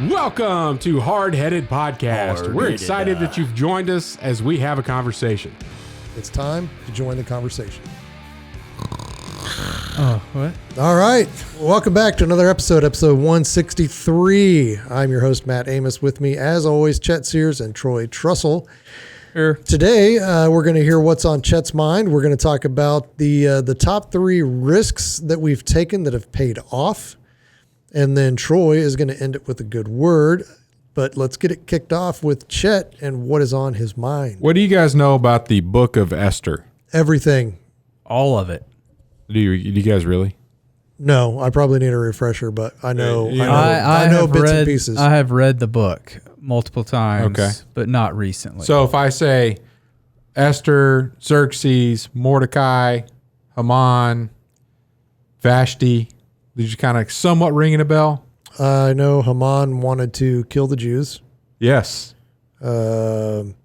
Welcome to Hardheaded Podcast. We're excited that you've joined us as we have a conversation. It's time to join the conversation. Oh, what? All right. Welcome back to another episode 163. I'm your host, Matt Amos. With me, as always, Chet Sears and Troy Trussell. Here. Today, we're going to hear what's on Chet's mind. We're going to talk about the top 3 risks that we've taken that have paid off. And then Troy is going to end it with a good word. But let's get it kicked off with Chet and what is on his mind. What do you guys know about the Book of Esther? Everything. All of it. Do you guys really? No, I probably need a refresher, but I know I know have bits read, and pieces. I have read the book multiple times, Okay. but not recently. So if I say Esther, Xerxes, Mordecai, Haman, Vashti, did you kind of somewhat ringing a bell? I know Haman wanted to kill the Jews. Yes. I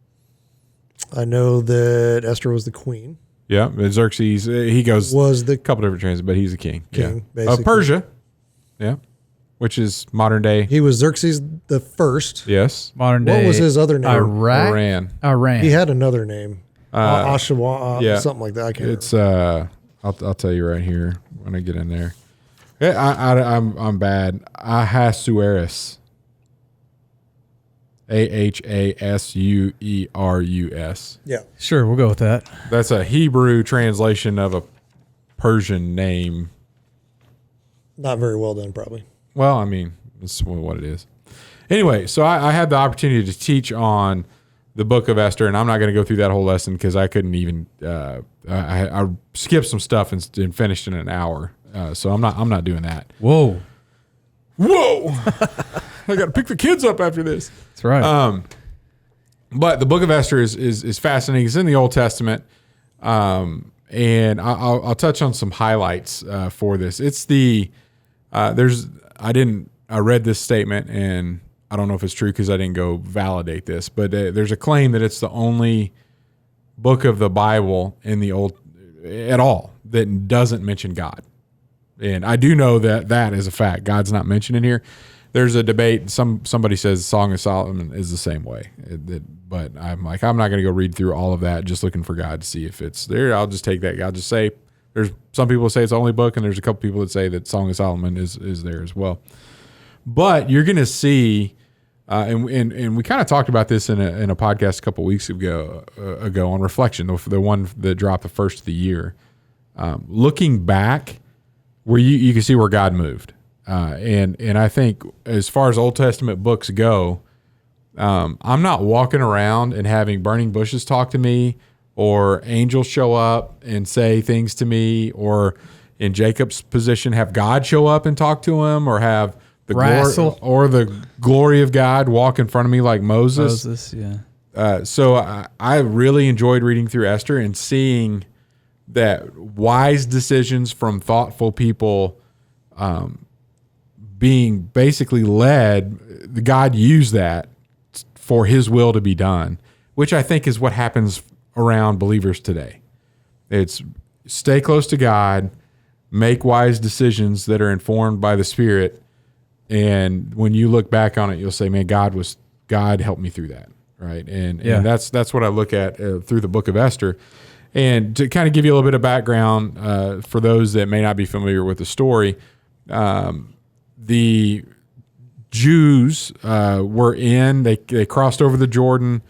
know that Esther was the queen. Yeah. Xerxes, he goes Was the a couple different translations, but he's a king. king, Yeah. basically. Persia. Yeah. Which is modern day. He was Xerxes the first. Yes. modern day. What was his other name? Iran. He had another name. Ashawa, yeah. something like that. I can't It's remember. I'll tell you right here when I get in there. Yeah, I'm bad. Ahasuerus. Ahasuerus. Yeah. Sure, we'll go with that. That's a Hebrew translation of a Persian name. Not very well done, probably. Well, I mean, it's what it is. Anyway, so I had the opportunity to teach on the Book of Esther, and I'm not going to go through that whole lesson because I couldn't even. I skipped some stuff and finished in an hour. So I'm not doing that. Whoa. I got to pick the kids up after this. That's right. But the Book of Esther is fascinating. It's in the Old Testament, and I'll touch on some highlights for this. It's I read this statement, and I don't know if it's true because I didn't go validate this, but there's a claim that it's the only book of the Bible in the Old at all that doesn't mention God. And I do know that is a fact. God's not mentioned in here. There's a debate. Somebody says Song of Solomon is the same way. But I'm like, I'm not going to go read through all of that just looking for God to see if it's there. I'll just take that. I'll just say there's some people say it's the only book, and there's a couple people that say that Song of Solomon is there as well. But you're going to see, and we kind of talked about this in a podcast a couple weeks ago on Reflection, the one that dropped the first of the year. Looking back, where you can see where God moved. And I think as far as Old Testament books go, I'm not walking around and having burning bushes talk to me or angels show up and say things to me, or in Jacob's position, have God show up and talk to him, or have the glory of God walk in front of me like Moses. Yeah. So I really enjoyed reading through Esther and seeing that wise decisions from thoughtful people being basically led, God used that for his will to be done, which I think is what happens around believers today. It's stay close to God, make wise decisions that are informed by the Spirit, and when you look back on it, you'll say, man, God helped me through that, right? And that's what I look at through the Book of Esther. And to kind of give you a little bit of background for those that may not be familiar with the story, the Jews they crossed over the Jordan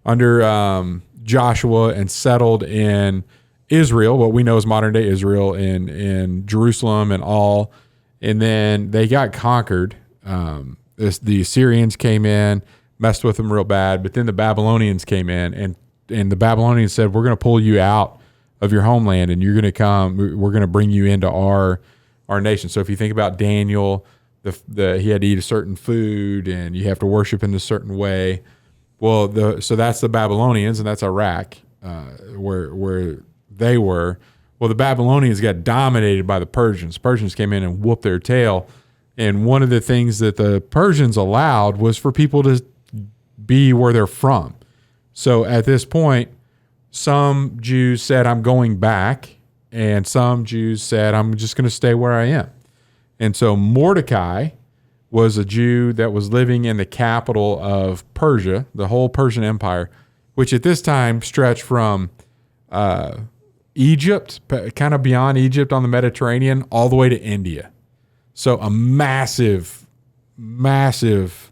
under Joshua and settled in Israel, what we know as modern day Israel, in Jerusalem and all. And then they got conquered. The Assyrians came in, messed with them real bad, but then the Babylonians came in, and the Babylonians said, we're going to pull you out of your homeland, and you're going to come. We're going to bring you into our nation. So if you think about Daniel, he had to eat a certain food, and you have to worship in a certain way. Well, so that's the Babylonians, and that's Iraq, where they were. Well, the Babylonians got dominated by the Persians. Persians came in and whooped their tail. And one of the things that the Persians allowed was for people to be where they're from. So at this point, some Jews said, I'm going back. And some Jews said, I'm just going to stay where I am. And so Mordecai was a Jew that was living in the capital of Persia, the whole Persian Empire, which at this time stretched from Egypt, kind of beyond Egypt on the Mediterranean, all the way to India. So a massive, massive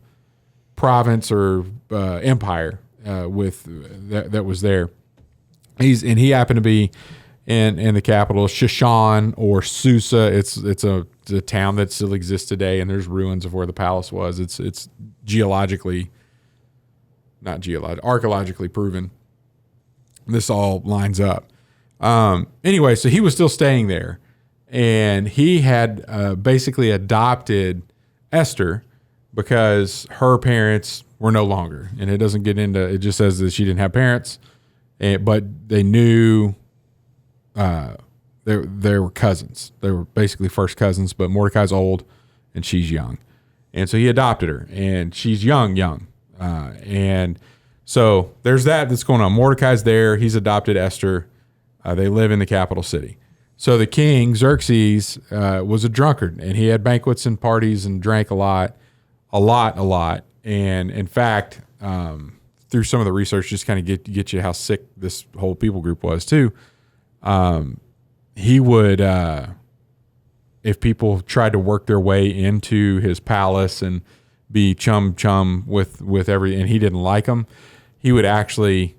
province or empire with that was there. He happened to be in the capital, Shushan or Susa. It's a town that still exists today, and there's ruins of where the palace was. It's archaeologically proven. This all lines up. Anyway, so he was still staying there, and he had basically adopted Esther because her parents were no longer. And it doesn't get into, it just says that she didn't have parents, but they knew they were cousins. They were basically first cousins, but Mordecai's old and she's young. And so he adopted her, and she's young. And so there's that's going on. Mordecai's there. He's adopted Esther. They live in the capital city. So the king, Xerxes, was a drunkard, and he had banquets and parties and drank a lot. And in fact, through some of the research, just kind of get you how sick this whole people group was too. He would, if people tried to work their way into his palace and be chum with and he didn't like them, he would actually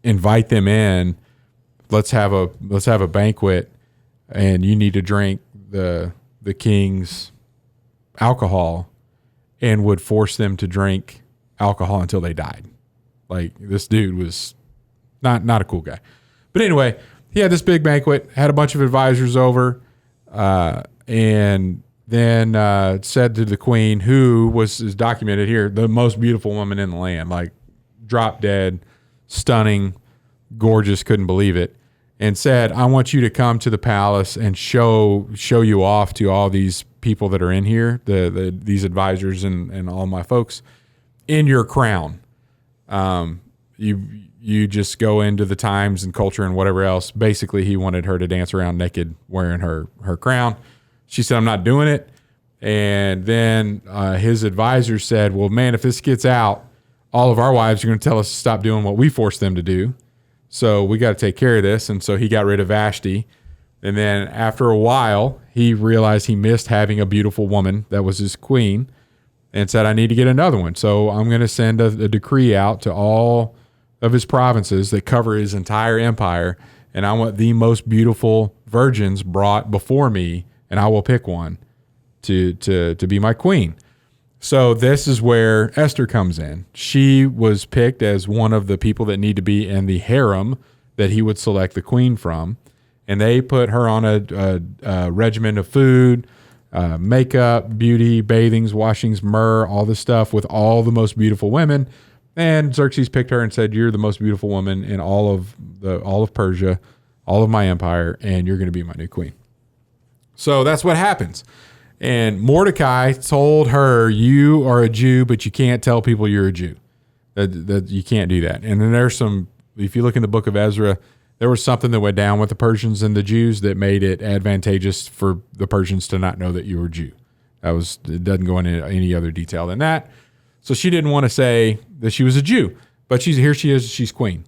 invite them in. Let's have a banquet, and you need to drink the king's alcohol, and would force them to drink alcohol until they died. Like, this dude was not a cool guy. But anyway, he had this big banquet, had a bunch of advisors over, and then said to the queen, who is documented here, the most beautiful woman in the land, like drop dead, stunning, gorgeous, couldn't believe it, and said, I want you to come to the palace and show you off to all these people that are in here, these advisors and all my folks, in your crown. You just go into the times and culture and whatever else. Basically, he wanted her to dance around naked wearing her crown. She said, I'm not doing it. And then his advisors said, well, man, if this gets out, all of our wives are going to tell us to stop doing what we forced them to do. So we got to take care of this. And so he got rid of Vashti. And then after a while, he realized he missed having a beautiful woman that was his queen, and said, I need to get another one. So I'm going to send a decree out to all of his provinces that cover his entire empire, and I want the most beautiful virgins brought before me, and I will pick one to be my queen. So this is where Esther comes in. She was picked as one of the people that need to be in the harem that he would select the queen from, and they put her on a regimen of food, makeup, beauty, bathings, washings, myrrh, all this stuff with all the most beautiful women. And Xerxes picked her and said, you're the most beautiful woman in all of Persia, all of my empire, and you're going to be my new queen. So that's what happens. And Mordecai told her, you are a Jew, but you can't tell people you're a Jew. That you can't do that. And then there's if you look in the Book of Ezra, there was something that went down with the Persians and the Jews that made it advantageous for the Persians to not know that you were a Jew. It doesn't go into any other detail than that. So she didn't want to say that she was a Jew, but she's queen.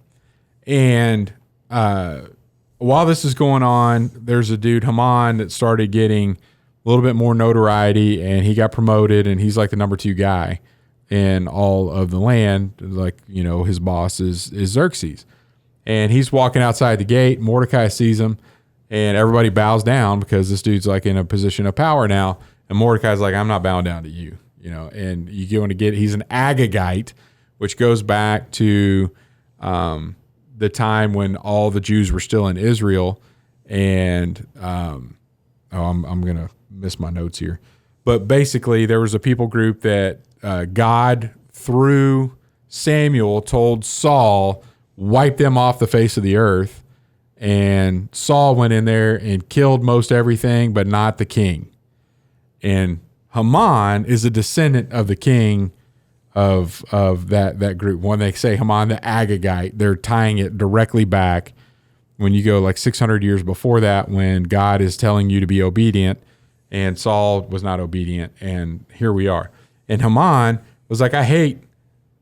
And while this is going on, there's a dude, Haman, that started getting a little bit more notoriety, and he got promoted, and he's like the number 2 guy in all of the land. Like, his boss is Xerxes. And he's walking outside the gate. Mordecai sees him, and everybody bows down because this dude's like in a position of power now. And Mordecai's like, I'm not bowing down to you, and you go and he's an Agagite, which goes back to the time when all the Jews were still in Israel. And I'm going to miss my notes here. But basically, there was a people group that God, through Samuel, told Saul, wipe them off the face of the earth. And Saul went in there and killed most everything, but not the king. And Haman is a descendant of the king of that group. When they say Haman the Agagite, they're tying it directly back when you go like 600 years before that, when God is telling you to be obedient and Saul was not obedient, and here we are. And Haman was like, I hate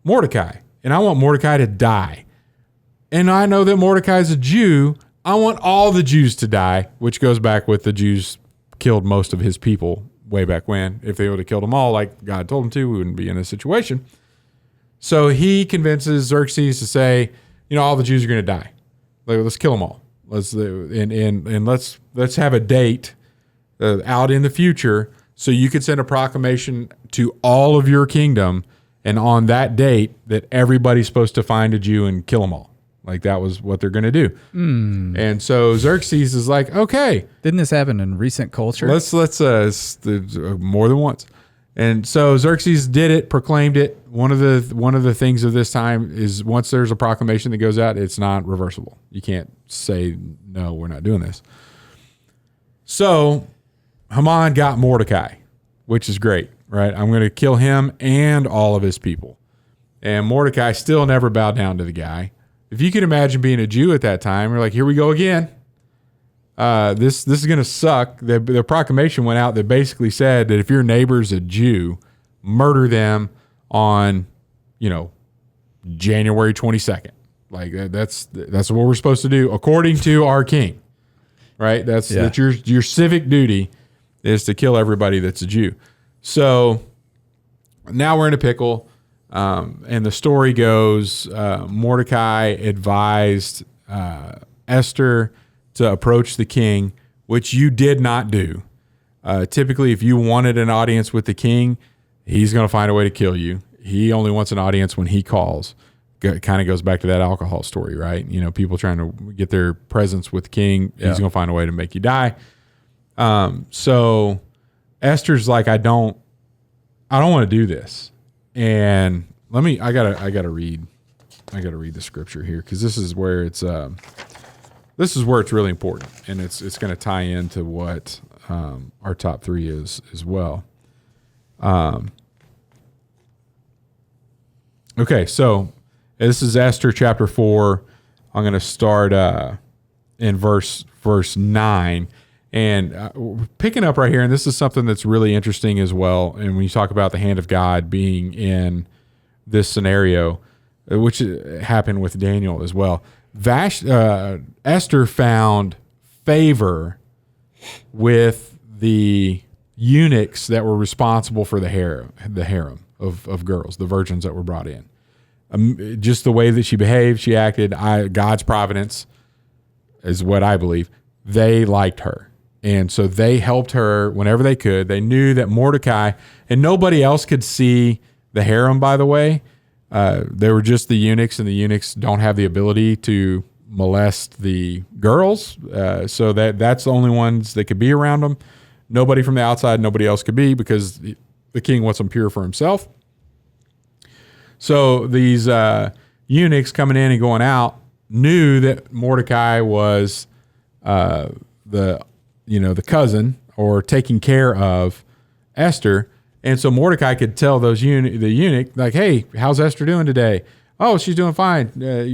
Mordecai, and I want Mordecai to die. And I know that Mordecai is a Jew. I want all the Jews to die, which goes back with the Jews killed most of his people way back when. If they would have killed them all like God told them to, we wouldn't be in this situation. So he convinces Xerxes to say, all the Jews are going to die. Like, let's kill them all. Let's have a date out in the future so you could send a proclamation to all of your kingdom, and on that date that everybody's supposed to find a Jew and kill them all. Like, that was what they're going to do. And so Xerxes is like, okay. Didn't this happen in recent culture? Let's more than once. And so Xerxes did it, proclaimed it. One of the things of this time is once there's a proclamation that goes out, it's not reversible. You can't say, no, we're not doing this. So Haman got Mordecai, which is great, right? I'm going to kill him and all of his people. And Mordecai still never bowed down to the guy. If you can imagine being a Jew at that time, you're like, here we go again. This is going to suck. The proclamation went out that basically said that if your neighbor's a Jew, murder them on, January 22nd. Like that's what we're supposed to do according to our king, right? That's your civic duty is to kill everybody that's a Jew. So now we're in a pickle. And the story goes, Mordecai advised Esther to approach the king, which you did not do. Typically, if you wanted an audience with the king, he's going to find a way to kill you. He only wants an audience when he calls. Kind of goes back to that alcohol story, right? People trying to get their presence with the king. He's going to find a way to make you die. So Esther's like, I don't want to do this. And I gotta read the scripture here, because this is where it's really important, and it's going to tie into what our top three is as well. Okay, so this is Esther chapter 4. I'm going to start in verse 9. And picking up right here, and this is something that's really interesting as well. And when you talk about the hand of God being in this scenario, which happened with Daniel as well, Esther found favor with the eunuchs that were responsible for the harem of girls, the virgins that were brought in. Just the way that she behaved, she acted, God's providence is what I believe. They liked her. And so they helped her whenever they could. They knew that Mordecai, and nobody else could see the harem, by the way. They were just the eunuchs, and the eunuchs don't have the ability to molest the girls. So that's the only ones that could be around them. Nobody from the outside, nobody else could be, because the king wants them pure for himself. So these eunuchs coming in and going out knew that Mordecai was the cousin, or taking care of Esther. And so Mordecai could tell the eunuch, like, hey, how's Esther doing today? Oh, she's doing fine.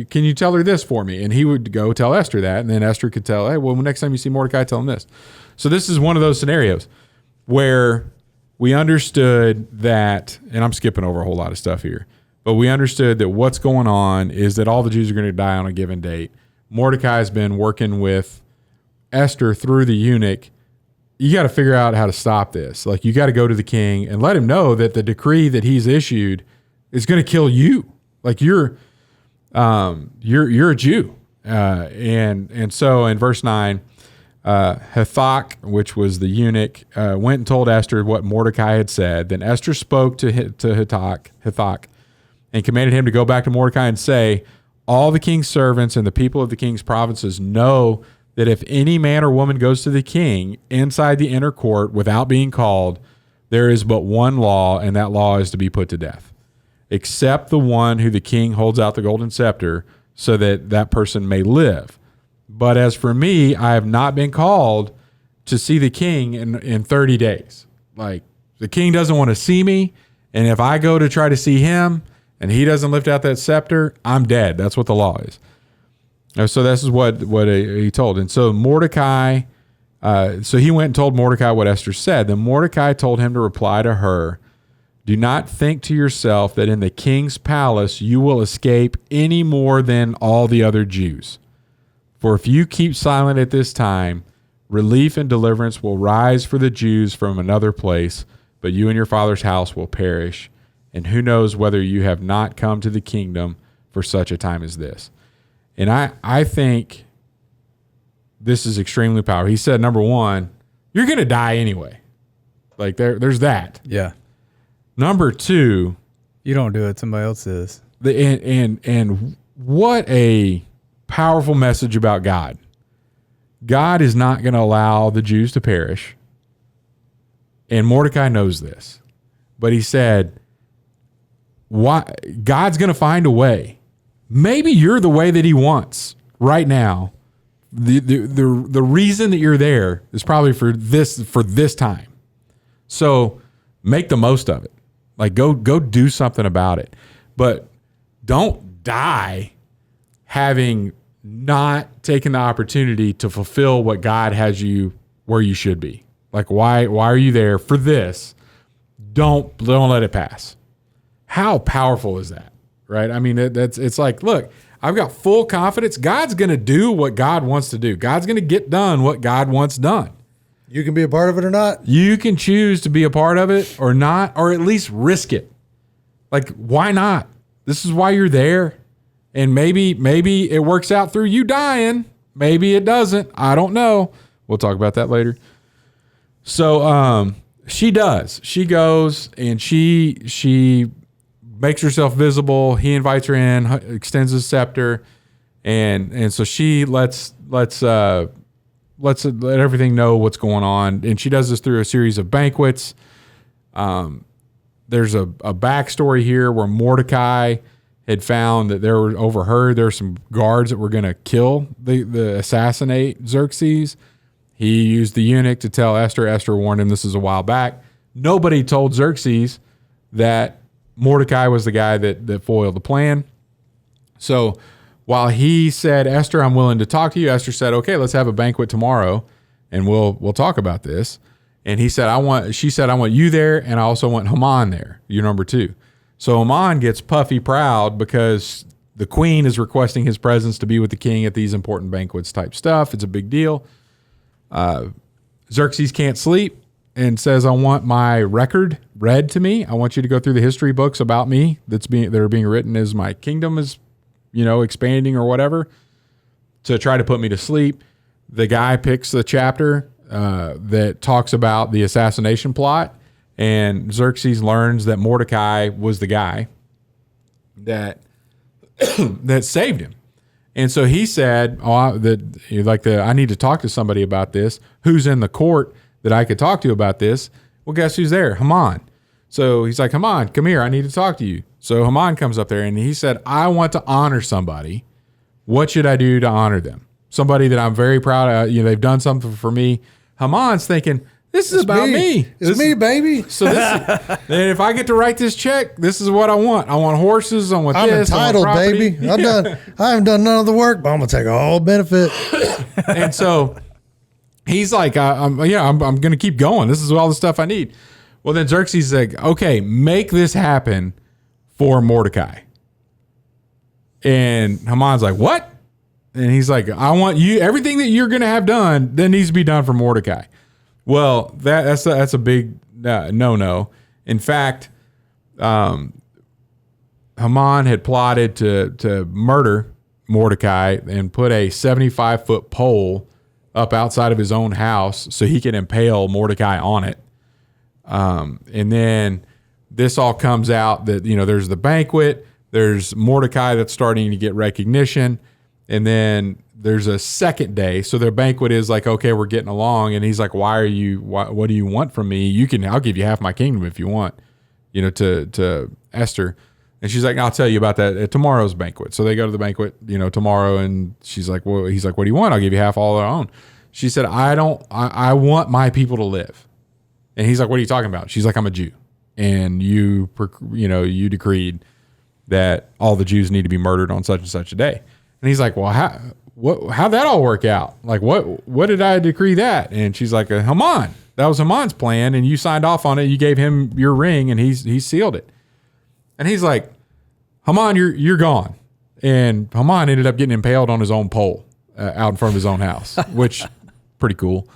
Can you tell her this for me? And he would go tell Esther that. And then Esther could tell, hey, well, next time you see Mordecai, tell him this. So this is one of those scenarios where we understood that, and I'm skipping over a whole lot of stuff here, but we understood that what's going on is that all the Jews are going to die on a given date. Mordecai's been working with Esther through the eunuch. You got to figure out how to stop this. Like, you got to go to the king and let him know that the decree that he's issued is going to kill you. Like, you're a Jew. And so in verse 9, Hathach, which was the eunuch, went and told Esther what Mordecai had said. Then Esther spoke to Hathach and commanded him to go back to Mordecai and say, all the king's servants and the people of the king's provinces know that if any man or woman goes to the king inside the inner court without being called, there is but one law, and that law is to be put to death, except the one who the king holds out the golden scepter, so that that person may live. But as for me, I have not been called to see the king in 30 days. Like, the king doesn't want to see me, and if I go to try to see him and he doesn't lift out that scepter, I'm dead. That's what the law is. So this is what he told. And so Mordecai So he went and told Mordecai what Esther said. Then Mordecai told him to reply to her, "Do not think to yourself that in the king's palace you will escape any more than all the other Jews. For if you keep silent at this time, relief and deliverance will rise for the Jews from another place, but you and your father's house will perish. And who knows whether you have not come to the kingdom for such a time as this." And I think this is extremely powerful. He said, number one, you're going to die anyway. Like there's that. Yeah. Number two, You don't do it, somebody else is. And what a powerful message about God. God is not going to allow the Jews to perish. And Mordecai knows this. But he said, "Why? God's going to find a way. Maybe you're the way that he wants right now. The reason that you're there is probably for this time. So make the most of it. Like go do something about it. But don't die having not taken the opportunity to fulfill what God has you where you should be. Like why are you there for this? Don't let it pass." How powerful is that? Right? I mean, it's like, look, I've got full confidence. God's going to do what God wants to do. God's going to get done what God wants done. You can be a part of it or not. You can choose to be a part of it or not, or at least risk it. Like, why not? This is why you're there. And maybe it works out through you dying. Maybe it doesn't. I don't know. We'll talk about that later. So she does. She goes and she makes herself visible. He invites her in, extends his scepter, and so she lets everything know what's going on. And she does this through a series of banquets. There's a backstory here where Mordecai had found that there were some guards that were going to kill the assassinate Xerxes. He used the eunuch to tell Esther. Esther warned him. This is a while back. Nobody told Xerxes that Mordecai was the guy that foiled the plan. So while he said, "Esther, I'm willing to talk to you," Esther said, "Okay, let's have a banquet tomorrow and we'll talk about this." And she said, "I want you there, and I also want Haman there. You're number two." So Haman gets puffy proud because the queen is requesting his presence to be with the king at these important banquets type stuff. It's a big deal. Xerxes can't sleep and says, "I want my record read to me. I want you to go through the history books about me that are being written as my kingdom is, expanding or whatever, to try to put me to sleep." The guy picks the chapter that talks about the assassination plot, and Xerxes learns that Mordecai was the guy that that saved him. And so he said, "I need to talk to somebody about this. Who's in the court that I could talk to about this?" Well, guess who's there? Haman. So he's like, "Haman, come here. I need to talk to you." So Haman comes up there and he said, "I want to honor somebody. What should I do to honor them? Somebody that I'm very proud of. They've done something for me." Haman's thinking, this is about me. It's me, baby. So and if I get to write this check, this is what I want. I want horses. I want this. I'm entitled, baby. I haven't done none of the work, but I'm gonna take all benefit. And so he's like, I'm going to keep going. This is all the stuff I need. Well, then Xerxes is like, "Okay, make this happen for Mordecai." And Haman's like, "What?" And he's like, "I want you, everything that you're going to have done, that needs to be done for Mordecai." Well, that's a big no-no. In fact, Haman had plotted to murder Mordecai and put a 75-foot pole up outside of his own house so he can impale Mordecai on it. And then this all comes out that, there's the banquet, there's Mordecai that's starting to get recognition, and then there's a second day. So their banquet is like, "Okay, we're getting along." And he's like, what do you want from me? I'll give you half my kingdom if you want, to Esther. And she's like, "I'll tell you about that at tomorrow's banquet." So they go to the banquet, tomorrow, and she's like, "Well," he's like, "What do you want? I'll give you half all their own." She said, I want my people to live." And he's like, "What are you talking about?" She's like, "I'm a Jew. And you decreed that all the Jews need to be murdered on such and such a day." And he's like, "Well, how'd that all work out? Like, what did I decree that? And she's like, Haman. That was Haman's plan, and you signed off on it. You gave him your ring, and he sealed it. And he's like, Haman, you're gone. And Haman ended up getting impaled on his own pole out in front of his own house, which pretty cool.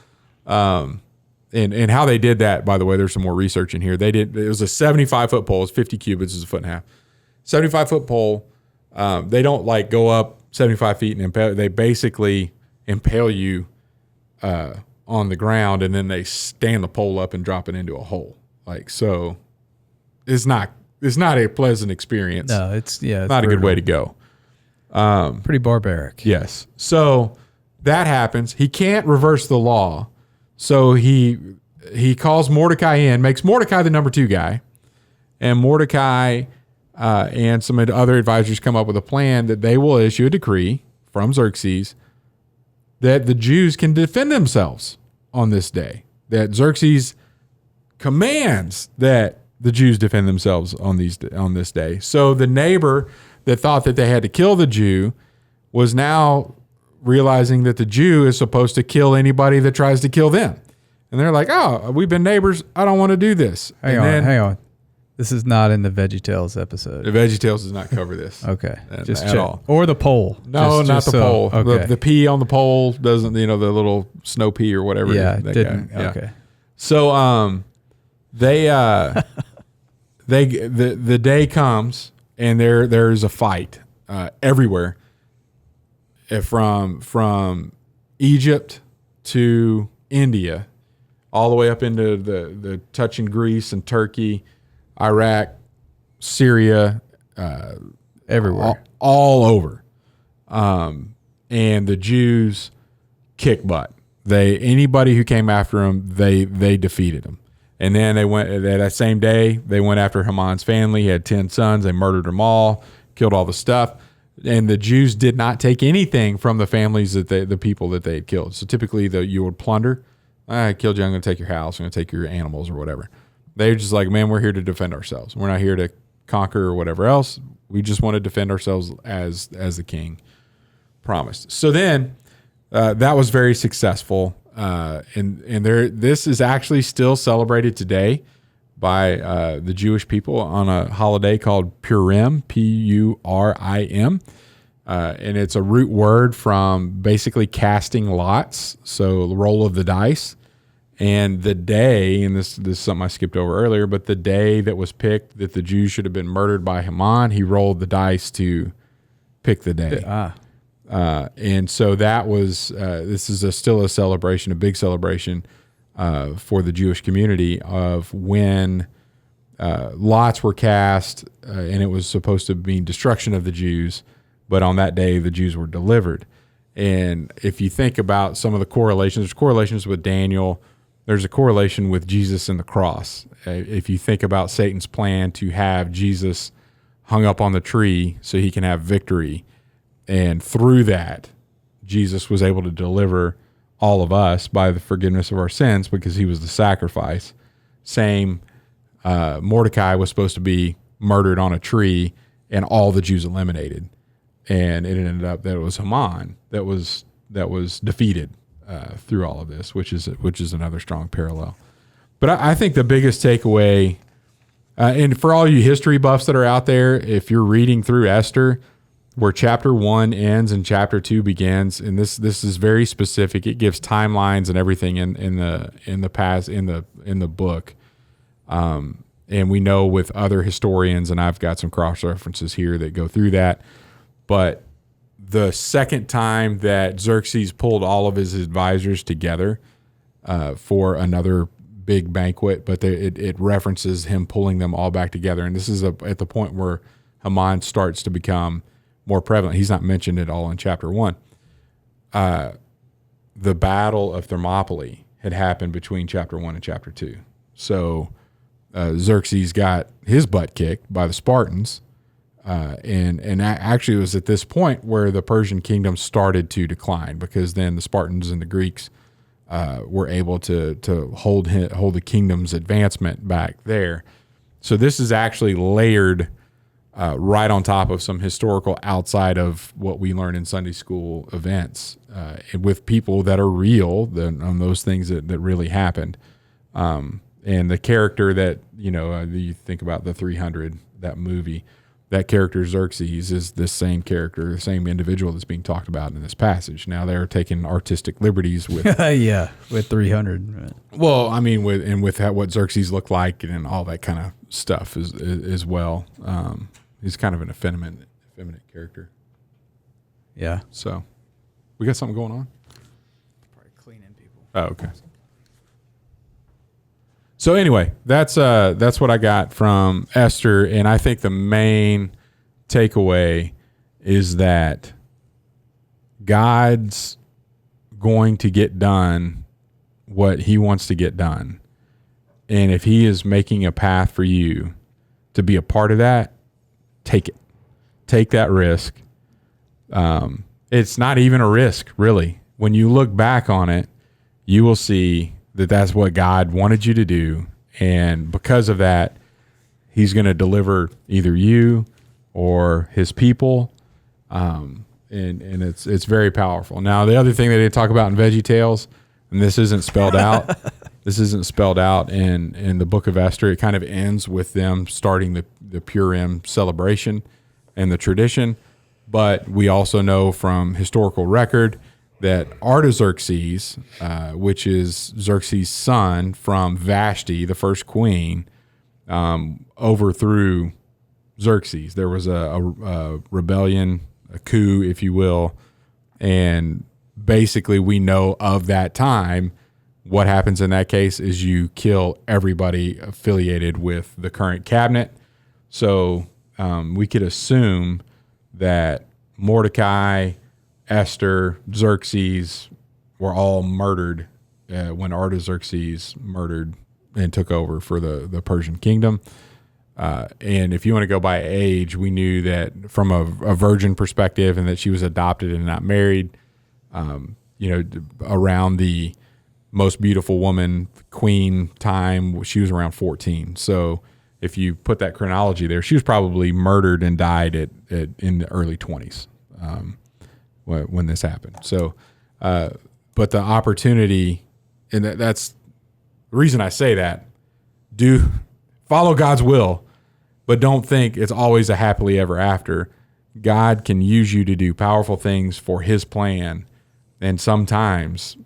And how they did that, by the way, there's some more research in here. It was a 75-foot pole. It's 50 cubits, is a foot and a half. 75-foot pole. They don't like go up 75 feet and impale. They basically impale you on the ground, and then they stand the pole up and drop it into a hole. Like, so it's not a pleasant experience. No, it's not a good way to go. Pretty barbaric. Yes. So that happens. He can't reverse the law. So he calls Mordecai in, makes Mordecai the number 2 guy. And Mordecai and some other advisors come up with a plan that they will issue a decree from Xerxes that the Jews can defend themselves on this day. That Xerxes commands that the Jews defend themselves on this day. So the neighbor that thought that they had to kill the Jew was now realizing that the Jew is supposed to kill anybody that tries to kill them. And they're like, oh, we've been neighbors. I don't want to do this. Hang on. This is not in the VeggieTales episode. The VeggieTales does not cover this. Okay. Just at all. Or the pole. No, not the pole. Okay. The pea on the pole doesn't, the little snow pea or whatever. Yeah, it didn't. Guy. Yeah. Okay. So the day comes and there's a fight everywhere. From Egypt to India, all the way up into the touching Greece and Turkey, Iraq, Syria, everywhere, all over. And the Jews kick butt. Anybody who came after them, they defeated them. And then they went that same day. They went after Haman's family. He had 10 sons. They murdered them all, killed all the stuff. And the Jews did not take anything from the families the people that they had killed. So typically you would plunder. I killed you. I'm going to take your house. I'm going to take your animals or whatever. They're just like, man, we're here to defend ourselves. We're not here to conquer or whatever else. We just want to defend ourselves as the king promised. So then that was very successful. This is actually still celebrated today by the Jewish people on a holiday called Purim, Purim. And it's a root word from basically casting lots, so the roll of the dice. And the day, and this is something I skipped over earlier, but the day that was picked that the Jews should have been murdered by Haman, he rolled the dice to pick the day. And so that was, this is still a celebration, a big celebration for the Jewish community of when lots were cast, and it was supposed to mean destruction of the Jews, but on that day the Jews were delivered. And if you think about some of the correlations, there's correlations with Daniel, there's a correlation with Jesus and the cross. If you think about Satan's plan to have Jesus hung up on the tree so he can have victory, and through that, Jesus was able to deliver all of us by the forgiveness of our sins because he was the sacrifice. Same, Mordecai was supposed to be murdered on a tree and all the Jews eliminated. And it ended up that it was Haman that was defeated through all of this, which is another strong parallel. But I think the biggest takeaway, and for all you history buffs that are out there, if you're reading through Esther, where chapter 1 ends and chapter 2 begins, and this is very specific. It gives timelines and everything in the past in the book. And we know with other historians, and I've got some cross references here that go through that. But the second time that Xerxes pulled all of his advisors together for another big banquet, but it references him pulling them all back together. And this is at the point where Haman starts to become more prevalent. He's not mentioned at all in chapter 1. The Battle of Thermopylae had happened between chapter 1 and chapter 2. So Xerxes got his butt kicked by the Spartans. And actually it was at this point where the Persian kingdom started to decline, because then the Spartans and the Greeks were able to hold the kingdom's advancement back there. So this is actually layered right on top of some historical outside of what we learn in Sunday school events with people that are real on those things that really happened. And the character that, you think about the 300, that movie, that character Xerxes is the same character, the same individual that's being talked about in this passage. Now they're taking artistic liberties with, with 300. Right. well, I mean, with what Xerxes looked like and all that kind of stuff as well. He's kind of an effeminate character. Yeah. So we got something going on. Probably cleaning people. Oh, okay. So anyway, that's what I got from Esther, and I think the main takeaway is that God's going to get done what he wants to get done. And if he is making a path for you to be a part of that, take it. Take that risk. It's not even a risk, really. When you look back on it, you will see that that's what God wanted you to do. And because of that, he's going to deliver either you or his people. And it's very powerful. Now, the other thing they didn't talk about in VeggieTales, and this isn't spelled out, in the Book of Esther. It kind of ends with them starting the Purim celebration and the tradition. But we also know from historical record that Artaxerxes, which is Xerxes' son from Vashti, the first queen, overthrew Xerxes. There was a rebellion, a coup, if you will, and basically we know of that time. What happens in that case is you kill everybody affiliated with the current cabinet. So we could assume that Mordecai, Esther, Xerxes were all murdered when Artaxerxes murdered and took over for the Persian kingdom. And if you want to go by age, we knew that from a virgin perspective and that she was adopted and not married, around the most beautiful woman queen time, she was around 14. So if you put that chronology there, she was probably murdered and died in the early 20s when this happened. So, but the opportunity, and that's the reason I say that, do follow God's will, but don't think it's always a happily ever after. God can use you to do powerful things for his plan. And sometimes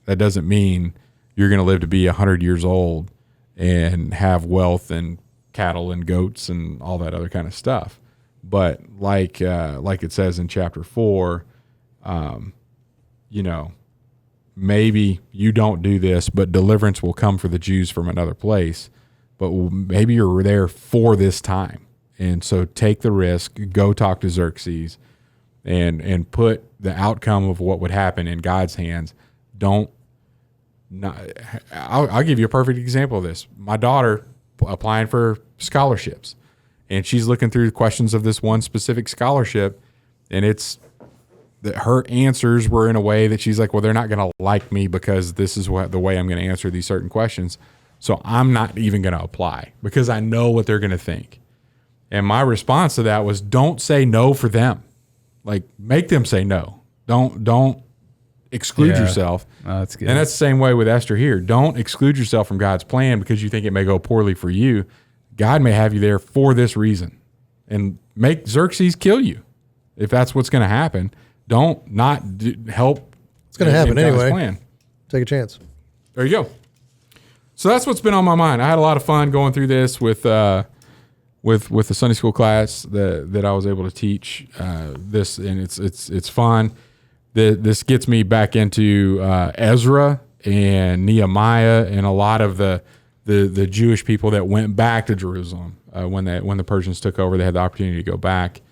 that doesn't mean you're going to live to be 100 years old and have wealth and cattle and goats and all that other kind of stuff. But like it says in chapter 4, maybe you don't do this, but deliverance will come for the Jews from another place. But maybe you're there for this time. And so take the risk, go talk to Xerxes, and put the outcome of what would happen in God's hands. I'll give you a perfect example of this. My daughter applying for scholarships, and she's looking through the questions of this one specific scholarship, and it's that her answers were in a way that she's like, well, they're not going to like me because this is the way I'm going to answer these certain questions. So I'm not even going to apply because I know what they're going to think. And my response to that was, don't say no for them. Like, make them say no. Don't exclude yourself. Oh, that's good. And that's the same way with Esther here. Don't exclude yourself from God's plan because you think it may go poorly for you. God may have you there for this reason, and make Xerxes kill you if that's what's going to happen. Don't help. It's going to happen God's anyway. plan. Take a chance. There you go. So that's what's been on my mind. I had a lot of fun going through this with the Sunday school class that I was able to teach this, and it's fun. This gets me back into Ezra and Nehemiah and a lot of the Jewish people that went back to Jerusalem when the Persians took over. They had the opportunity to go back.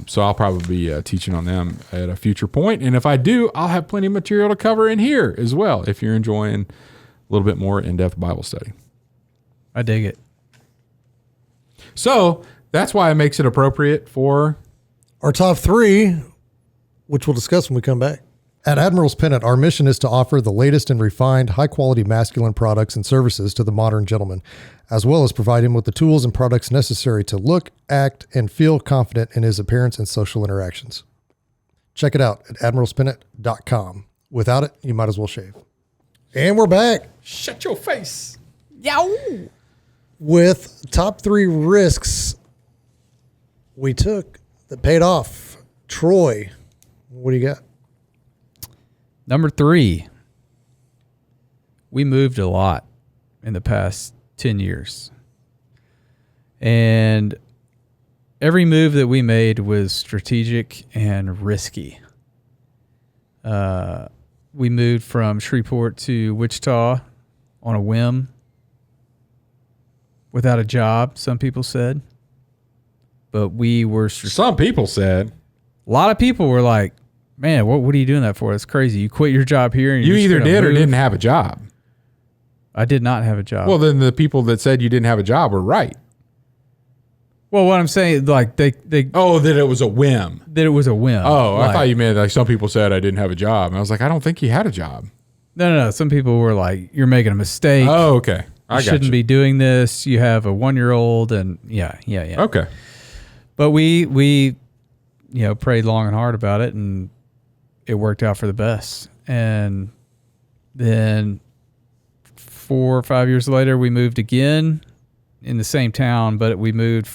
So I'll probably be teaching on them at a future point. And if I do, I'll have plenty of material to cover in here as well if you're enjoying a little bit more in-depth Bible study. I dig it. So that's why it makes it appropriate for our top 3, which we'll discuss when we come back. At Admiral's Pennant, our mission is to offer the latest and refined, high-quality masculine products and services to the modern gentleman, as well as provide him with the tools and products necessary to look, act, and feel confident in his appearance and social interactions. Check it out at admiralspennant.com. Without it, you might as well shave. And we're back. Shut your face. Yow! With top 3 risks we took that paid off. Troy, what do you got? Number 3, we moved a lot in the past 10 years. And every move that we made was strategic and risky. We moved from Shreveport to Wichita on a whim without a job, some people said. But we were... Some people said. A lot of people were like, man, what are you doing that for? It's crazy. You quit your job here. And You either did move. or didn't have a job. I did not have a job. Well, then the people that said you didn't have a job were right. Well, what I'm saying, like they Oh, that it was a whim. that it was a whim. Oh, Like, I thought you meant like some people said I didn't have a job. And I was like, I don't think you had a job. no. Some people were like, you're making a mistake. Oh, okay. I You got shouldn't you. be doing this. You have a 1-year-old, and yeah. Okay. But we prayed long and hard about it, and it worked out for the best. And then 4 or 5 years later, we moved again in the same town, but we moved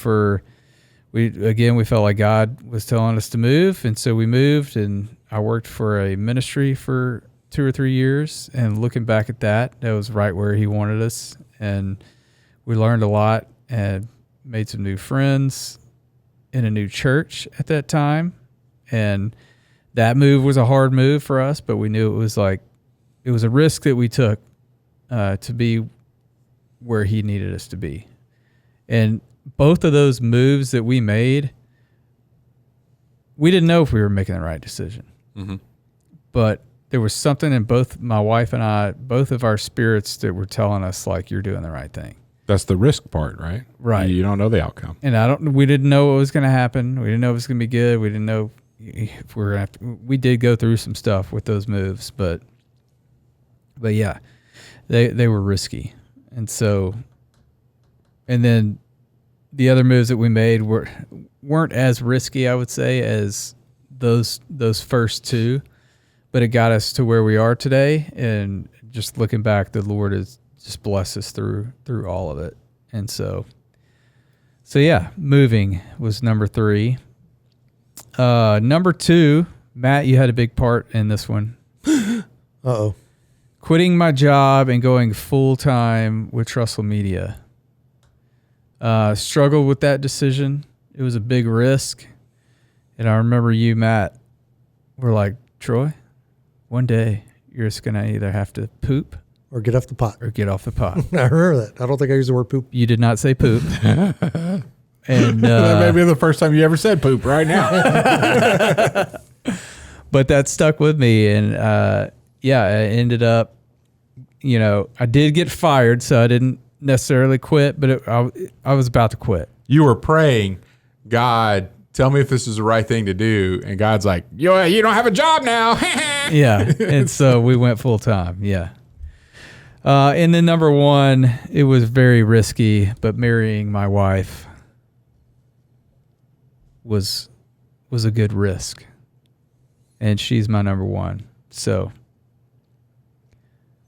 we felt like God was telling us to move. And so we moved, and I worked for a ministry for 2 or 3 years. And looking back at that was right where he wanted us. And we learned a lot and made some new friends in a new church at that time. And that move was a hard move for us, but we knew it was a risk that we took to be where he needed us to be. And both of those moves that we made, we didn't know if we were making the right decision. Mm-hmm. But there was something in both my wife and I, both of our spirits, that were telling us, like, you're doing the right thing. That's the risk part, right? Right. You don't know the outcome. And we didn't know what was going to happen. We didn't know if it was going to be good. We didn't know if we were going to we did go through some stuff with those moves, but yeah, they were risky. And so, and then the other moves that we made weren't as risky, I would say, as those first 2, but it got us to where we are today. And just looking back, the Lord has just blessed us through all of it. And so yeah, moving was number 3. Number 2, Matt, you had a big part in this one. Uh-oh. Quitting my job and going full-time with Trussell Media. Struggled with that decision. It was a big risk. And I remember you, Matt, were like, Troy, one day you're just going to either have to poop Or get off the pot. or get off the pot. I remember that. I don't think I used the word poop. You did not say poop. And That may be the first time you ever said poop right now. but that stuck with me. And I ended up, I did get fired, so I didn't necessarily quit, but I was about to quit. You were praying, God, tell me if this is the right thing to do. And God's like, you don't have a job now. Yeah. And so we went full time. Yeah. And then number 1, it was very risky, but marrying my wife was a good risk. And she's my number 1. So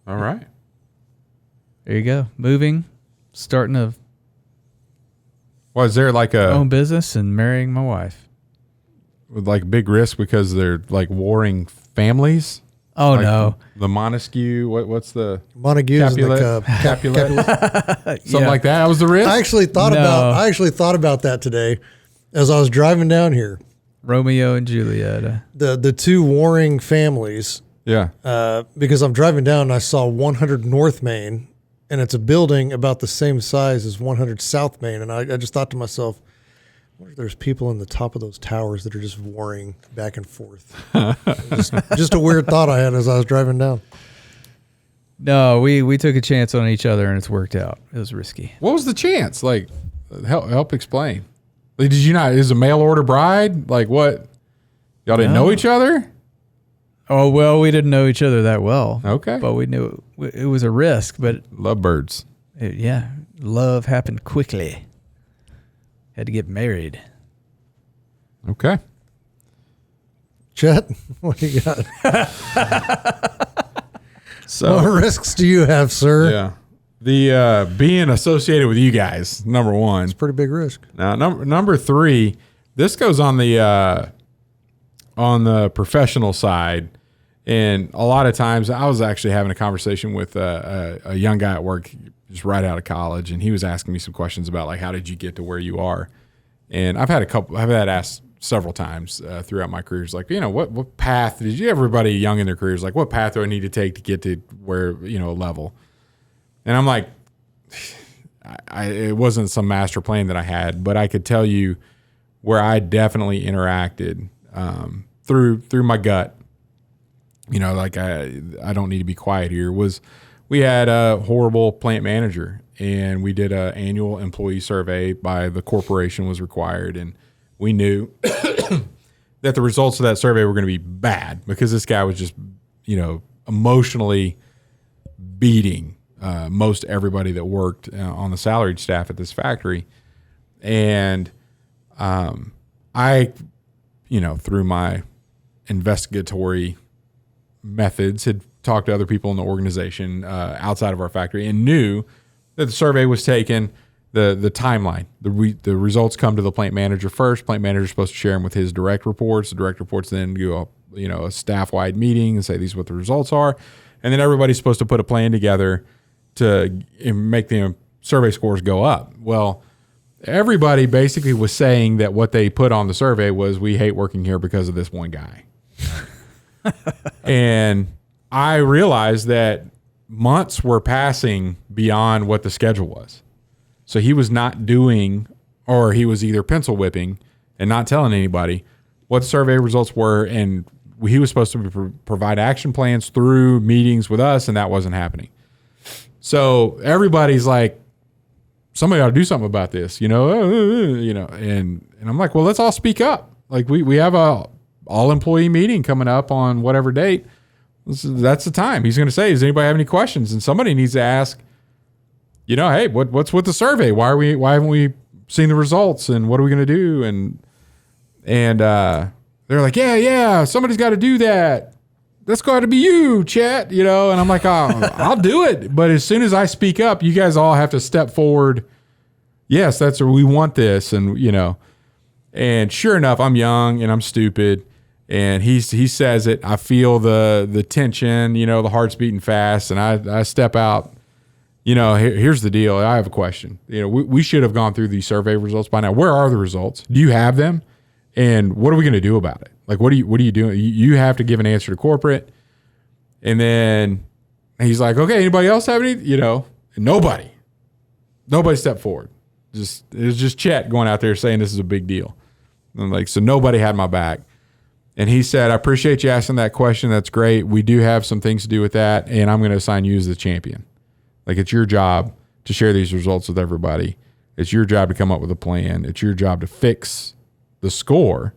All right. there you go. Moving, starting a Was there like own business and marrying my wife. big risk because they're like warring families? Oh, Like no. The Montesquieu, what's the Montagues and Capulet? the Capulet? Something Yeah. like that. That was the risk? I actually thought about that today as I was driving down here. Romeo and Juliet. The 2 warring families, Yeah. because I'm driving down and I saw 100 North Main, and it's a building about the same size as 100 South Main. And I just thought to myself, I wonder if there's people in the top of those towers that are just warring back and forth. just a weird thought I had as I was driving down. No, we took a chance on each other and it's worked out. It was risky. What was the chance? Like, help explain. Like, did you not? Is a mail order bride? Like, what? Y'all didn't No. know each other? Oh, well, we didn't know each other that well. Okay. But we knew it was a risk, but Lovebirds. love happened quickly. Had to get married. Okay. Chet, what do you got? What risks do you have, sir? Yeah. The being associated with you guys, number one. It's a pretty big risk. Now, number three, this goes on the professional side. And a lot of times I was actually having a conversation with a young guy at work just right out of college, and he was asking me some questions about, like, how did you get to where you are? And I've had asked several times throughout my careers, like, what path did you, everybody young in their careers, like, what path do I need to take to get to where, level? And I'm like, it wasn't some master plan that I had, but I could tell you where I definitely interacted through my gut. Like I don't need to be quiet here. We had a horrible plant manager, and we did an annual employee survey by the corporation was required, and we knew that the results of that survey were going to be bad because this guy was just, emotionally beating most everybody that worked on the salaried staff at this factory. And I, through my investigatory methods, had talked to other people in the organization outside of our factory and knew that the survey was taken, the timeline. The results come to the plant manager first. Plant manager is supposed to share them with his direct reports. The direct reports then go a staff-wide meeting and say these are what the results are. And then everybody's supposed to put a plan together to make the survey scores go up. Well, everybody basically was saying that what they put on the survey was, we hate working here because of this one guy. And I realized that months were passing beyond what the schedule was. So he was not doing, or he was either pencil whipping and not telling anybody what the survey results were. And he was supposed to provide action plans through meetings with us, and that wasn't happening. So everybody's like, somebody ought to do something about this, and I'm like, well, let's all speak up. Like we have a all employee meeting coming up on whatever date. That's the time. He's going to say, does anybody have any questions? And somebody needs to ask, hey, what's with the survey? Why haven't we seen the results? And what are we going to do? And they're like, yeah, somebody's got to do that. That's got to be you, Chet, And I'm like, oh, I'll do it. But as soon as I speak up, you guys all have to step forward. Yes, we want this. And, and sure enough, I'm young and I'm stupid. And he says it. I feel the tension, the heart's beating fast. And I step out. Here's the deal. I have a question. We should have gone through these survey results by now. Where are the results? Do you have them? And what are we going to do about it? Like, what are you doing? You have to give an answer to corporate. And then he's like, okay, anybody else have any? And nobody stepped forward. It was just Chet going out there saying this is a big deal. And I'm like, so nobody had my back. And he said, I appreciate you asking that question. That's great. We do have some things to do with that. And I'm going to assign you as the champion. Like, it's your job to share these results with everybody. It's your job to come up with a plan. It's your job to fix the score,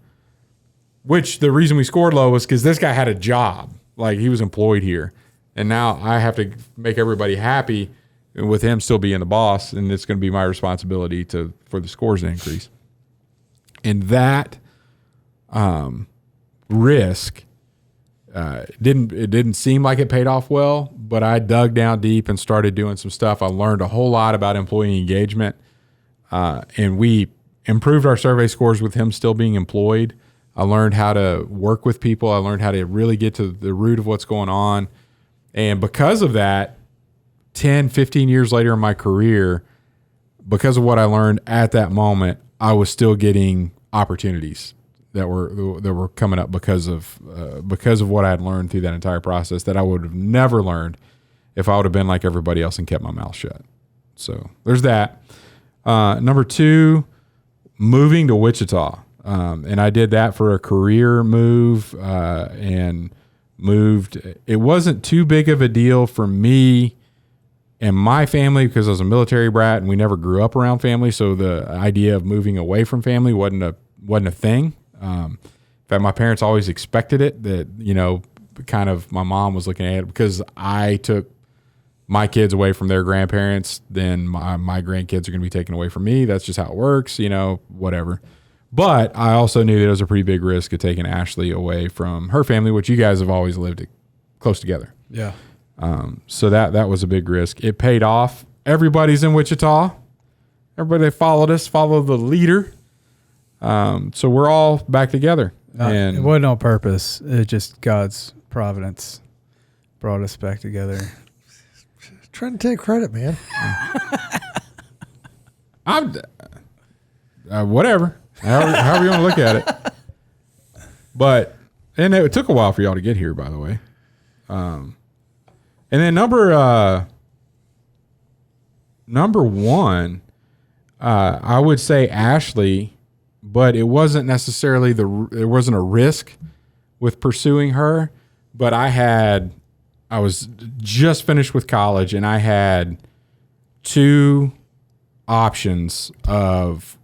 which the reason we scored low was because this guy had a job. Like, he was employed here. And now I have to make everybody happy with him still being the boss. And it's going to be my responsibility for the scores to increase. And that risk, it didn't seem like it paid off well, but I dug down deep and started doing some stuff. I learned a whole lot about employee engagement. And we improved our survey scores with him still being employed. I learned how to work with people. I learned how to really get to the root of what's going on. And because of that, 10, 15 years later in my career, because of what I learned at that moment, I was still getting opportunities that were coming up because of what I had learned through that entire process that I would have never learned if I would have been like everybody else and kept my mouth shut. So there's that. Number 2, moving to Wichita. And I did that for a career move and moved. It wasn't too big of a deal for me and my family because I was a military brat and we never grew up around family. So the idea of moving away from family wasn't a thing. In fact, my parents always expected it, that, kind of my mom was looking at it because I took my kids away from their grandparents, then my grandkids are going to be taken away from me. That's just how it works, whatever. But I also knew that it was a pretty big risk of taking Ashley away from her family, which you guys have always lived close together. Yeah. So that was a big risk. It paid off. Everybody's in Wichita. Everybody that followed us, followed the leader. So we're all back together. And it wasn't on purpose. It just God's providence brought us back together. Trying to take credit, man. I'm whatever. However you want to look at it. But and it took a while for y'all to get here, by the way. And then number one, I would say Ashley, but it wasn't necessarily there wasn't a risk with pursuing her, but I was just finished with college and I had two options of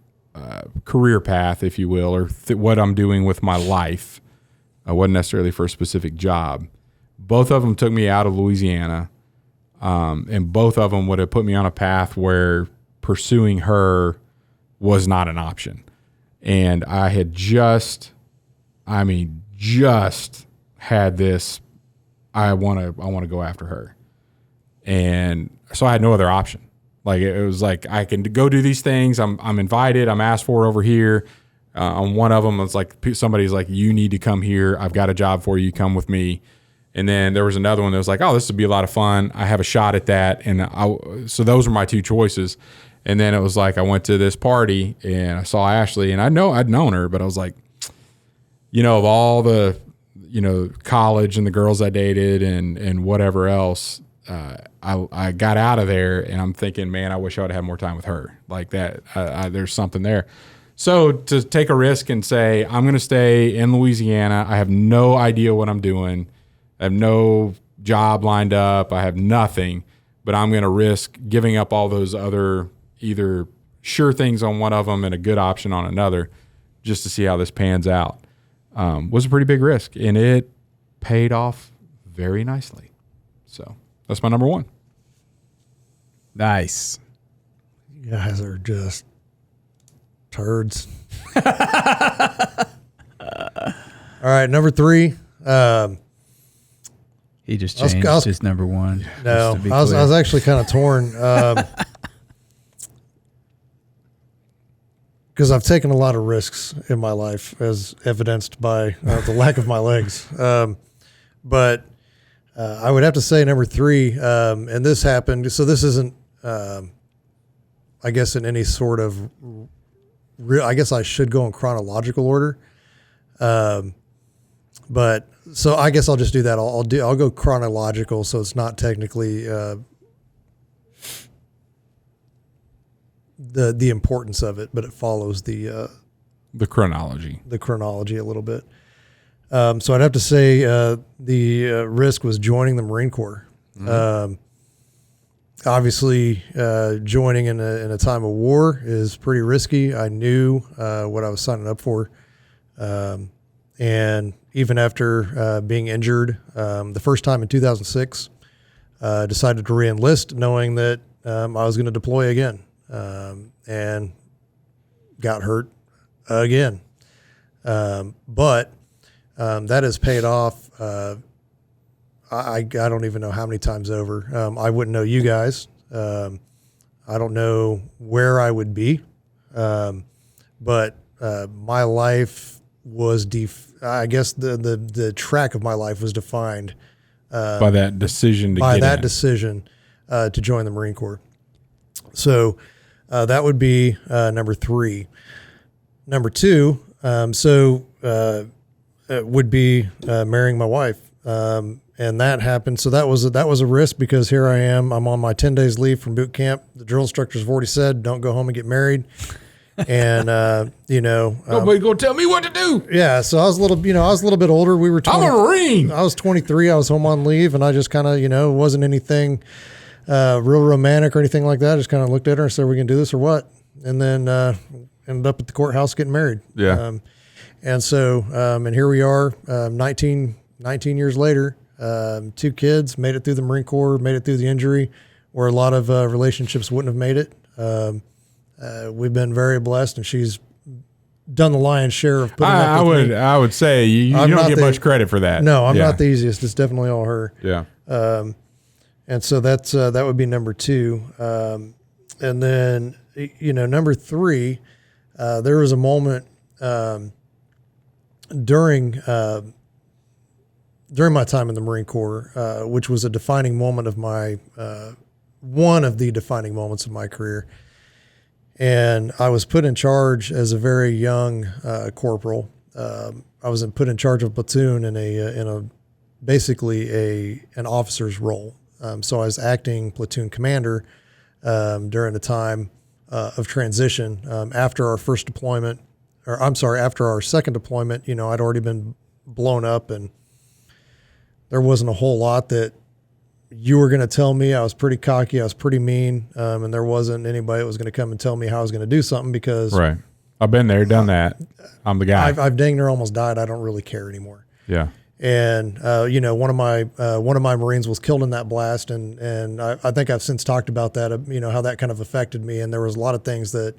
career path, if you will, or what I'm doing with my life. I wasn't necessarily for a specific job. Both of them took me out of Louisiana, and both of them would have put me on a path where pursuing her was not an option. And I had just had this, I want to go after her. And so I had no other option. Like it was like, I can go do these things. I'm invited. I'm asked for over here. On one of them, it's like somebody's like, you need to come here. I've got a job for you. Come with me. And then there was another one that was like, oh, this would be a lot of fun. I have a shot at that. And so those were my two choices. And then it was like, I went to this party and I saw Ashley, and I'd known her, but I was like, of all the, college and the girls I dated and whatever else, I got out of there and I'm thinking, man, I wish I would have had more time with her like that. There's something there. So to take a risk and say, I'm going to stay in Louisiana. I have no idea what I'm doing. I have no job lined up. I have nothing, but I'm going to risk giving up all those other either sure things on one of them and a good option on another just to see how this pans out. Was a pretty big risk, and it paid off very nicely. So that's my number one. Nice. You guys are just turds. All right, number three. He just changed his number one. No, I was actually kind of torn because I've taken a lot of risks in my life, as evidenced by the lack of my legs. But I would have to say number three, and this happened. So this isn't, I guess, in any sort of real. I guess I should go in chronological order. But so I guess I'll just do that. I'll go chronological, so it's not technically the importance of it, but it follows the chronology. The chronology a little bit. So I'd have to say the risk was joining the Marine Corps. Mm-hmm. Obviously, joining in a time of war is pretty risky. I knew what I was signing up for. And even after being injured the first time in 2006, decided to re-enlist knowing that I was going to deploy again, and got hurt again. But that has paid off. I don't even know how many times over. I wouldn't know you guys. I don't know where I would be. But my life was I guess the track of my life was defined by that decision to join the Marine Corps. So that would be number three. Number two, would be marrying my wife, and that happened. So that was a risk because here I am. I'm on my 10 days leave from boot camp. The drill instructors have already said, don't go home and get married. And nobody gonna tell me what to do. Yeah, so I was a little bit older. We were 20, I'm a Marine. I was 23. I was home on leave, and I just kind of, it wasn't anything real romantic or anything like that. I just kind of looked at her and said, "We're gonna do this or what?" And then ended up at the courthouse getting married. Yeah. And so, and here we are, 19 19 years later, 2 kids, made it through the Marine Corps, made it through the injury, where a lot of relationships wouldn't have made it. We've been very blessed, and she's done the lion's share of putting up with me. I would say you don't get much credit for that. No, I'm not the easiest. It's definitely all her. Yeah. And so that's that would be number 2. And then, number 3, there was a moment during my time in the Marine Corps, which was a defining moment of my one of the defining moments of my career. And I was put in charge as a very young corporal. I was put in charge of platoon in a basically an officer's role. So I was acting platoon commander during the time of transition. After our first deployment, after our second deployment, I'd already been blown up, and there wasn't a whole lot that you were going to tell me. I was pretty cocky. I was pretty mean. And there wasn't anybody that was going to come and tell me how I was going to do something, because right. I've been there, done that. I'm the guy. I've dang near almost died. I don't really care anymore. Yeah. And, one of my Marines was killed in that blast. And I think I've since talked about that, how that kind of affected me. And there was a lot of things that,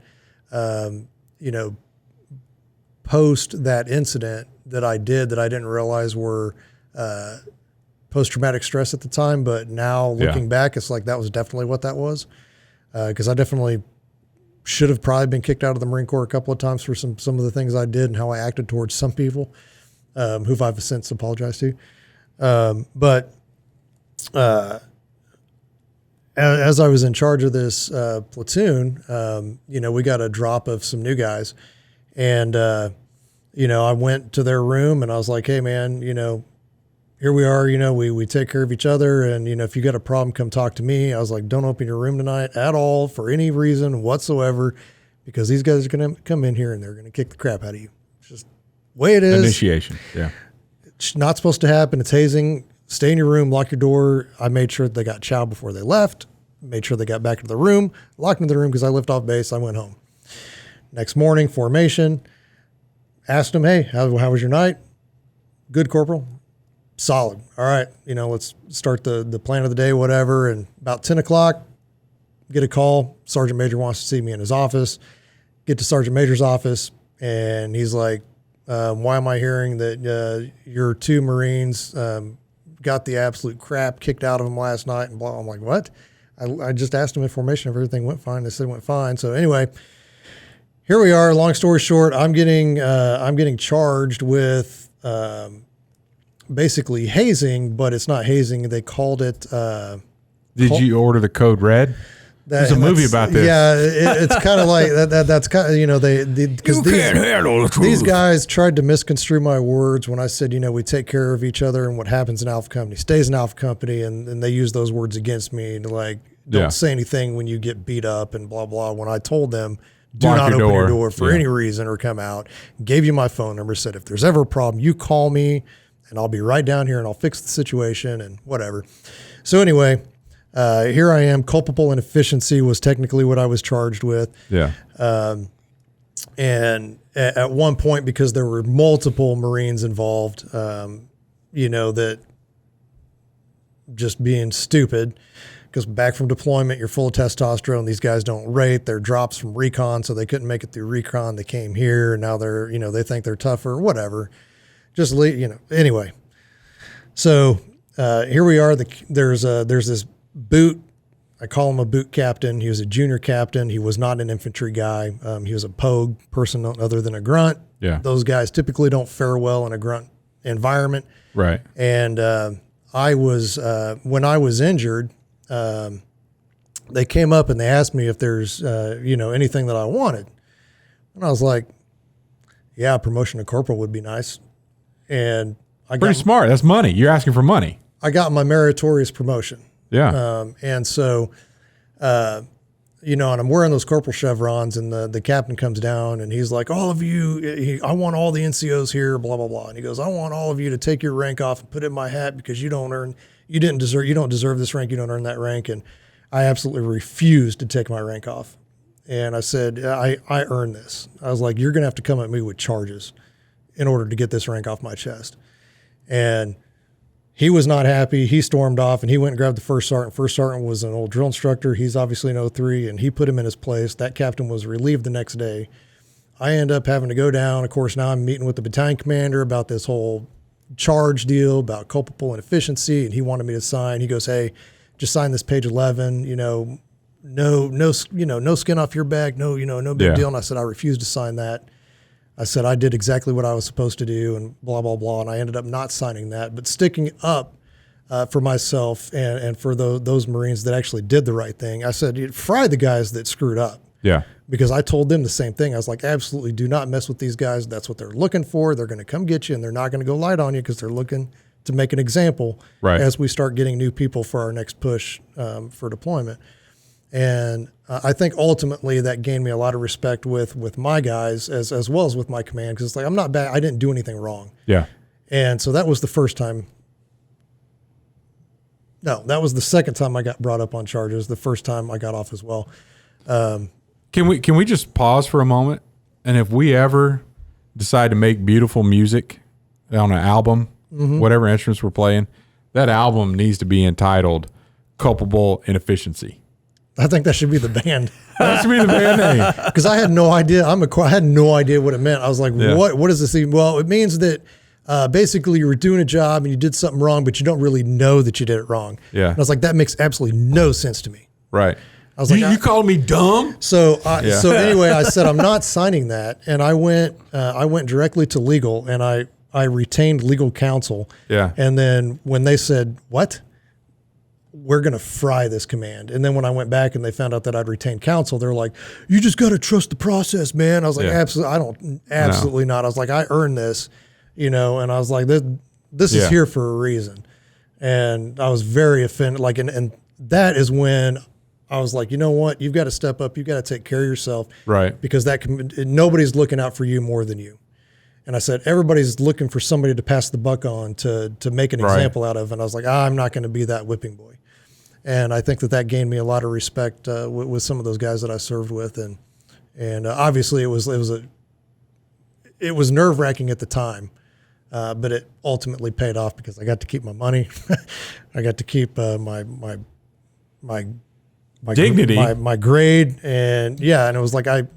post that incident that I did that I didn't realize were, post-traumatic stress at the time, but now looking back, it's like that was definitely what that was, because I definitely should have probably been kicked out of the Marine Corps a couple of times for some of the things I did and how I acted towards some people, who I've since apologized to. But as I was in charge of this platoon, we got a drop of some new guys, and I went to their room and I was like, "Hey, man, here we are, we take care of each other. And, if you got a problem, come talk to me." I was like, "Don't open your room tonight at all for any reason whatsoever, because these guys are going to come in here and they're going to kick the crap out of you." It's just the way it is. Initiation. Yeah. It's not supposed to happen. It's hazing. Stay in your room, lock your door. I made sure they got chow before they left, made sure they got back into the room, locked into the room because I left off base. I went home. Next morning, formation, asked them, "Hey, how was your night?" "Good, Corporal." "Solid. All right. Let's start the plan of the day, whatever." And about 10 o'clock, get a call. Sergeant Major wants to see me in his office. Get to Sergeant Major's office, and he's like, "Why am I hearing that your 2 Marines got the absolute crap kicked out of them last night?" And blah. I'm like, "What?" I just asked him information if everything went fine. They said it went fine. So anyway, here we are. Long story short, I'm getting charged with basically hazing, but it's not hazing. They called it. Did you order the code red? There's a movie about this. Yeah, it's kind of like that. That's kind of because these guys tried to misconstrue my words when I said we take care of each other, and what happens in Alpha Company stays in Alpha Company, and they use those words against me to don't say anything when you get beat up and blah blah. When I told them, do not open your door for any reason or come out, gave you my phone number, said if there's ever a problem, you call me and I'll be right down here and I'll fix the situation and whatever. So anyway, here I am. Culpable inefficiency was technically what I was charged with. Yeah. And at one point, because there were multiple Marines involved, that just being stupid, because back from deployment, you're full of testosterone. These guys don't rate. They're drops from recon, so they couldn't make it through recon. They came here, and now they're, they think they're tougher, whatever. Just anyway. So here we are. There's this boot. I call him a boot captain. He was a junior captain. He was not an infantry guy. He was a pogue person other than a grunt. Yeah. Those guys typically don't fare well in a grunt environment. Right. And I was when I was injured, they came up and they asked me if there's anything that I wanted, and I was like, "Yeah, promotion to corporal would be nice." And Pretty smart. That's money. You're asking for money. I got my meritorious promotion. Yeah. And so, and I'm wearing those corporal chevrons, and the captain comes down and he's like, "All of you, I want all the NCOs here, blah, blah, blah." And he goes, "I want all of you to take your rank off and put it in my hat, because you don't deserve this rank. You don't earn that rank." And I absolutely refused to take my rank off. And I said, I earned this. I was like, "You're going to have to come at me with charges in order to get this rank off my chest." And He was not happy. He stormed off and he went and grabbed the first sergeant. First sergeant was an old drill instructor. He's obviously an 03, and he put him in his place. That captain was relieved the next day. I end up having to go down. Of course, now I'm meeting with the battalion commander about this whole charge deal about culpable inefficiency, and he wanted me to sign. He goes, "Hey, just sign this page 11. No skin off your back. No big deal." And I said, "I refuse to sign that." I said, "I did exactly what I was supposed to do," and blah, blah, blah. And I ended up not signing that, but sticking up for myself and for those Marines that actually did the right thing. I said, fry the guys that screwed up. Yeah. Because I told them the same thing. I was like, absolutely do not mess with these guys. That's what they're looking for. They're going to come get you, and they're not going to go light on you because they're looking to make an example as we start getting new people for our next push for deployment. And I think ultimately that gained me a lot of respect with my guys as well as with my command, because it's like, I'm not bad. I didn't do anything wrong. Yeah. And so that was the first time. No, that was the second time I got brought up on charges. The first time I got off as well. Can we just pause for a moment? And if we ever decide to make beautiful music on an album, whatever instruments we're playing, that album needs to be entitled Culpable Inefficiency. I think that should be the band. That should be the band name. Because I had no idea. I had no idea what it meant. I was like, what does this mean? Well, it means that basically you were doing a job and you did something wrong, but you don't really know that you did it wrrong. Yeah. And I was like, that makes absolutely no sense to me. Right. I was like, you called me dumb? So anyway, I said, I'm not signing that. And I went directly to legal, and I retained legal counsel. Yeah. And then when they said, what? We're going to fry this command. And then when I went back and they found out that I'd retained counsel, they're like, you just got to trust the process, man. I was like, absolutely not. I was like, I earned this, and I was like, this is here for a reason. And I was very offended. Like, and that is when I was like, you know what? You've got to step up. You've got to take care of yourself. Right. Because nobody's looking out for you more than you. And I said, everybody's looking for somebody to pass the buck on to make an example out of. And I was like, I'm not going to be that whipping boy. And I think that gained me a lot of respect with some of those guys that I served with. And obviously it was nerve wracking at the time. But it ultimately paid off because I got to keep my money. I got to keep my dignity, my grade, and and it was like I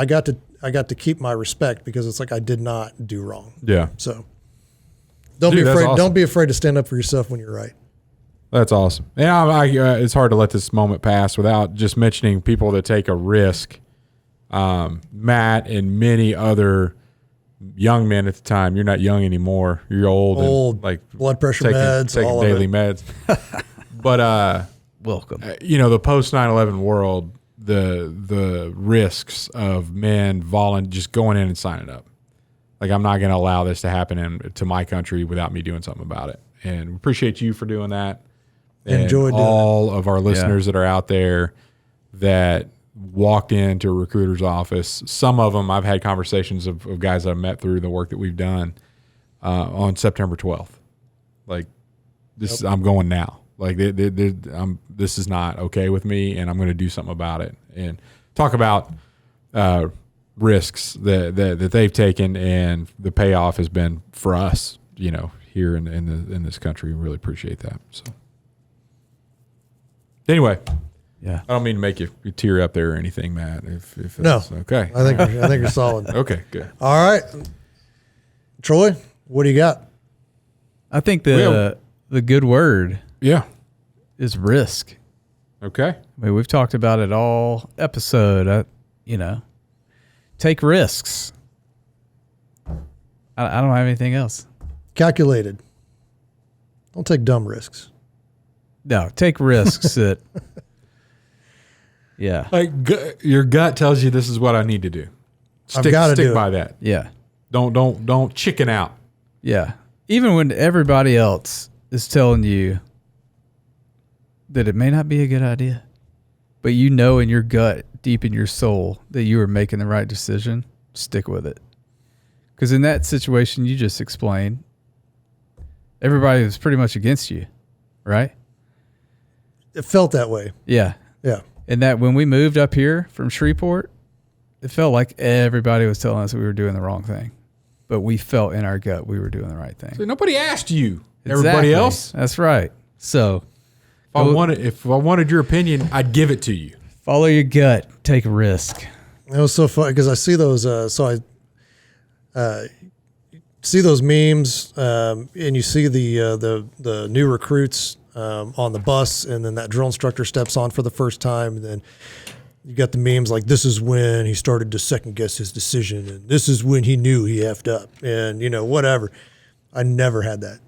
got to keep my respect because it's like I did not do wrong. Yeah. So don't be afraid. Awesome. Don't be afraid to stand up for yourself when you're right. That's awesome. Yeah, it's hard to let this moment pass without just mentioning people that take a risk. Matt and many other young men at the time. You're not young anymore. You're old. And like blood pressure meds, taking all daily meds. But welcome. The post 9/11 world, the risks of men just going in and signing up. Like, I'm not going to allow this to happen to my country without me doing something about it. And we appreciate you for doing that. And enjoyed all of our listeners that are out there that walked into a recruiter's office. Some of them I've had conversations of guys that I've met through the work that we've done on September 12th. Like, this, I'm going now. Like, this is not okay with me, and I'm going to do something about it. And talk about risks that they've taken, and the payoff has been for us, here in this country. We really appreciate that. So, anyway, I don't mean to make you tear up there or anything, Matt. If it's okay, I think you're solid. Okay, good. All right, Troy, what do you got? I think the good word. Yeah. Is risk. Okay. I mean, we've talked about it all episode. Take risks. I don't have anything else. Calculated. Don't take dumb risks. No, take risks that. Yeah. Like, your gut tells you this is what I need to do. Stick by that. Yeah. Don't chicken out. Yeah. Even when everybody else is telling you that it may not be a good idea, but in your gut, deep in your soul, that you are making the right decision, stick with it. Because in that situation you just explained, everybody was pretty much against you, right? It felt that way. Yeah. Yeah. And that when we moved up here from Shreveport, it felt like everybody was telling us that we were doing the wrong thing. But we felt in our gut we were doing the right thing. So nobody asked you. everybody else. That's right. So If I wanted your opinion, I'd give it to you. follow your gut. Take a risk. It was so fun because I see those. See those memes, and you see the new recruits on the bus, and then that drill instructor steps on for the first time, and then you got the memes like, this is when he started to second guess his decision, and this is when he knew he effed up, and whatever. I never had that.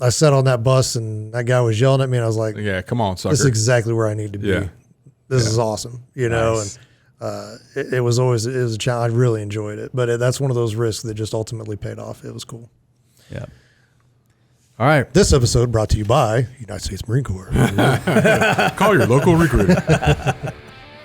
I sat on that bus, and that guy was yelling at me, and I was like, Yeah, come on, sucker. this is exactly where I need to be. Yeah. This is awesome, Nice. and it was a challenge. I really enjoyed it, but that's one of those risks that just ultimately paid off. It was cool. Yeah. All right. This episode brought to you by United States Marine Corps. Call your local recruiter.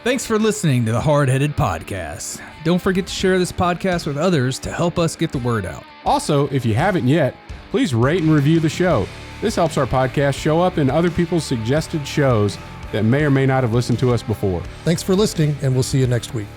Thanks for listening to the Hardheaded Podcast. Don't forget to share this podcast with others to help us get the word out. Also, if you haven't yet, please rate and review the show. This helps our podcast show up in other people's suggested shows that may or may not have listened to us before. Thanks for listening, and we'll see you next week.